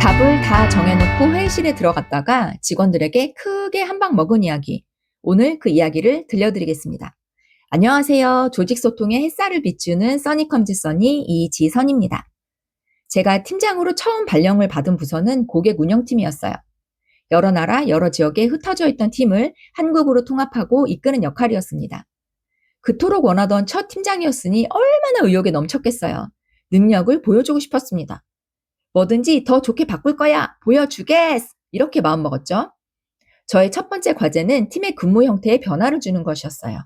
답을 다 정해놓고 회의실에 들어갔다가 직원들에게 크게 한 방 먹은 이야기. 오늘 그 이야기를 들려드리겠습니다. 안녕하세요. 조직 소통의 햇살을 비추는 써니컴즈 써니 이지선입니다. 제가 팀장으로 처음 발령을 받은 부서는 고객 운영팀이었어요. 여러 나라, 여러 지역에 흩어져 있던 팀을 한국으로 통합하고 이끄는 역할이었습니다. 그토록 원하던 첫 팀장이었으니 얼마나 의욕에 넘쳤겠어요. 능력을 보여주고 싶었습니다. 뭐든지 더 좋게 바꿀 거야! 보여주겠! 이렇게 마음먹었죠. 저의 첫 번째 과제는 팀의 근무 형태에 변화를 주는 것이었어요.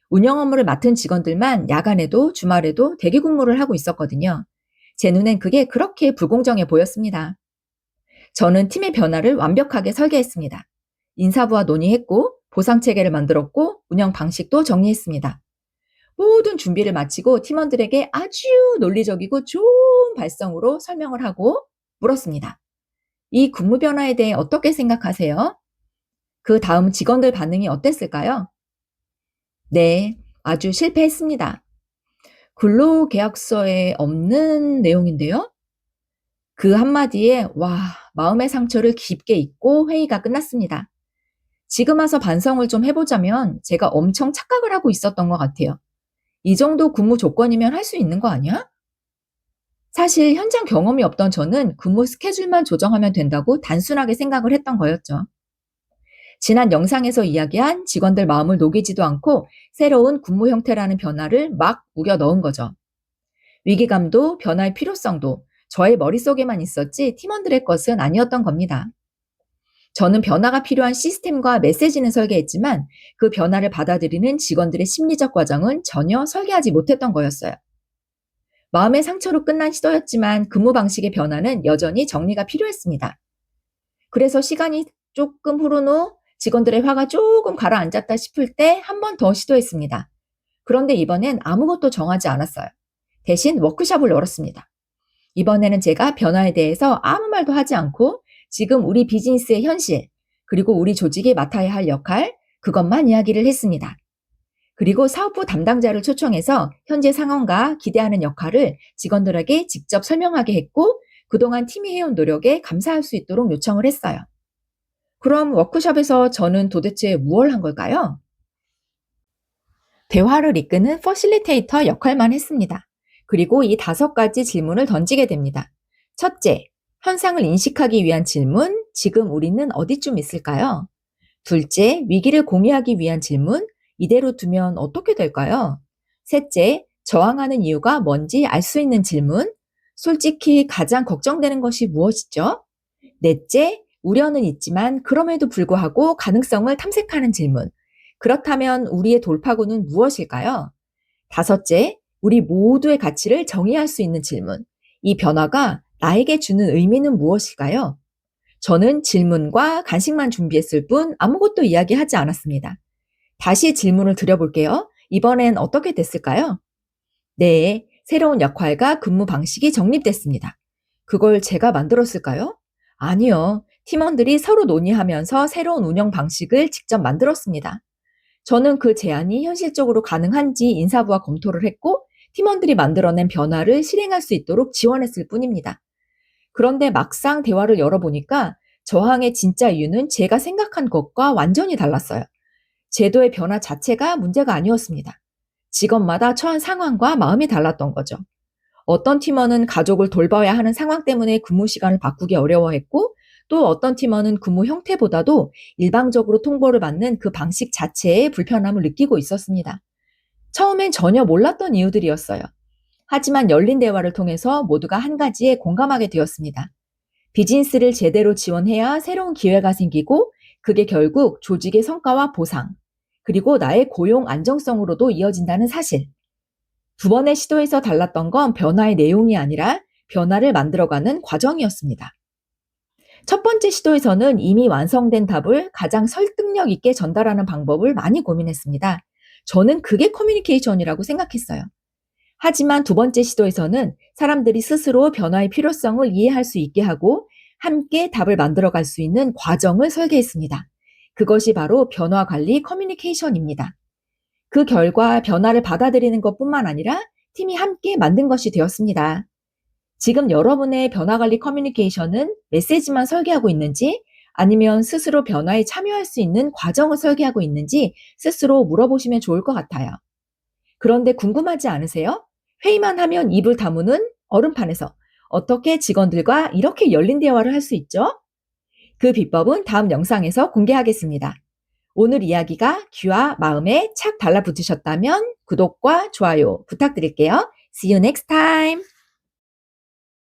운영 업무를 맡은 직원들만 야간에도 주말에도 대기 근무를 하고 있었거든요. 제 눈엔 그게 그렇게 불공정해 보였습니다. 저는 팀의 변화를 완벽하게 설계했습니다. 인사부와 논의했고 보상 체계를 만들었고 운영 방식도 정리했습니다. 모든 준비를 마치고 팀원들에게 아주 논리적이고 좋은 발성으로 설명을 하고 물었습니다. 이 근무 변화에 대해 어떻게 생각하세요? 그 다음 직원들 반응이 어땠을까요? 네, 아주 실패했습니다. 근로계약서에 없는 내용인데요? 그 한마디에 마음의 상처를 깊게 잊고 회의가 끝났습니다. 지금 와서 반성을 좀 해보자면 제가 엄청 착각을 하고 있었던 것 같아요. 이 정도 근무 조건이면 할 수 있는 거 아니야? 사실 현장 경험이 없던 저는 근무 스케줄만 조정하면 된다고 단순하게 생각을 했던 거였죠. 지난 영상에서 이야기한 직원들 마음을 녹이지도 않고 새로운 근무 형태라는 변화를 막 우겨 넣은 거죠. 위기감도 변화의 필요성도 저의 머릿속에만 있었지 팀원들의 것은 아니었던 겁니다. 저는 변화가 필요한 시스템과 메시지는 설계했지만 그 변화를 받아들이는 직원들의 심리적 과정은 전혀 설계하지 못했던 거였어요. 마음의 상처로 끝난 시도였지만 근무 방식의 변화는 여전히 정리가 필요했습니다. 그래서 시간이 조금 흐른 후 직원들의 화가 조금 가라앉았다 싶을 때 한 번 더 시도했습니다. 그런데 이번엔 아무것도 정하지 않았어요. 대신 워크숍을 열었습니다. 이번에는 제가 변화에 대해서 아무 말도 하지 않고 지금 우리 비즈니스의 현실, 그리고 우리 조직이 맡아야 할 역할, 그것만 이야기를 했습니다. 그리고 사업부 담당자를 초청해서 현재 상황과 기대하는 역할을 직원들에게 직접 설명하게 했고 그동안 팀이 해온 노력에 감사할 수 있도록 요청을 했어요. 그럼 워크숍에서 저는 도대체 무엇을 한 걸까요? 대화를 이끄는 퍼실리테이터 역할만 했습니다. 그리고 이 5가지 질문을 던지게 됩니다. 첫째, 현상을 인식하기 위한 질문, 지금 우리는 어디쯤 있을까요? 둘째, 위기를 공유하기 위한 질문, 이대로 두면 어떻게 될까요? 셋째, 저항하는 이유가 뭔지 알 수 있는 질문, 솔직히 가장 걱정되는 것이 무엇이죠? 넷째, 우려는 있지만 그럼에도 불구하고 가능성을 탐색하는 질문, 그렇다면 우리의 돌파구는 무엇일까요? 다섯째, 우리 모두의 가치를 정의할 수 있는 질문, 이 변화가 나에게 주는 의미는 무엇일까요? 저는 질문과 간식만 준비했을 뿐 아무것도 이야기하지 않았습니다. 다시 질문을 드려볼게요. 이번엔 어떻게 됐을까요? 네, 새로운 역할과 근무 방식이 정립됐습니다. 그걸 제가 만들었을까요? 아니요. 팀원들이 서로 논의하면서 새로운 운영 방식을 직접 만들었습니다. 저는 그 제안이 현실적으로 가능한지 인사부와 검토를 했고 팀원들이 만들어낸 변화를 실행할 수 있도록 지원했을 뿐입니다. 그런데 막상 대화를 열어보니까 저항의 진짜 이유는 제가 생각한 것과 완전히 달랐어요. 제도의 변화 자체가 문제가 아니었습니다. 직원마다 처한 상황과 마음이 달랐던 거죠. 어떤 팀원은 가족을 돌봐야 하는 상황 때문에 근무 시간을 바꾸기 어려워했고 또 어떤 팀원은 근무 형태보다도 일방적으로 통보를 받는 그 방식 자체에 불편함을 느끼고 있었습니다. 처음엔 전혀 몰랐던 이유들이었어요. 하지만 열린 대화를 통해서 모두가 한 가지에 공감하게 되었습니다. 비즈니스를 제대로 지원해야 새로운 기회가 생기고 그게 결국 조직의 성과와 보상, 그리고 나의 고용 안정성으로도 이어진다는 사실. 두 번의 시도에서 달랐던 건 변화의 내용이 아니라 변화를 만들어가는 과정이었습니다. 첫 번째 시도에서는 이미 완성된 답을 가장 설득력 있게 전달하는 방법을 많이 고민했습니다. 저는 그게 커뮤니케이션이라고 생각했어요. 하지만 두 번째 시도에서는 사람들이 스스로 변화의 필요성을 이해할 수 있게 하고 함께 답을 만들어갈 수 있는 과정을 설계했습니다. 그것이 바로 변화 관리 커뮤니케이션입니다. 그 결과 변화를 받아들이는 것뿐만 아니라 팀이 함께 만든 것이 되었습니다. 지금 여러분의 변화관리 커뮤니케이션은 메시지만 설계하고 있는지 아니면 스스로 변화에 참여할 수 있는 과정을 설계하고 있는지 스스로 물어보시면 좋을 것 같아요. 그런데 궁금하지 않으세요? 회의만 하면 입을 다무는 얼음판에서 어떻게 직원들과 이렇게 열린 대화를 할 수 있죠? 그 비법은 다음 영상에서 공개하겠습니다. 오늘 이야기가 귀와 마음에 착 달라붙으셨다면 구독과 좋아요 부탁드릴게요. See you next time!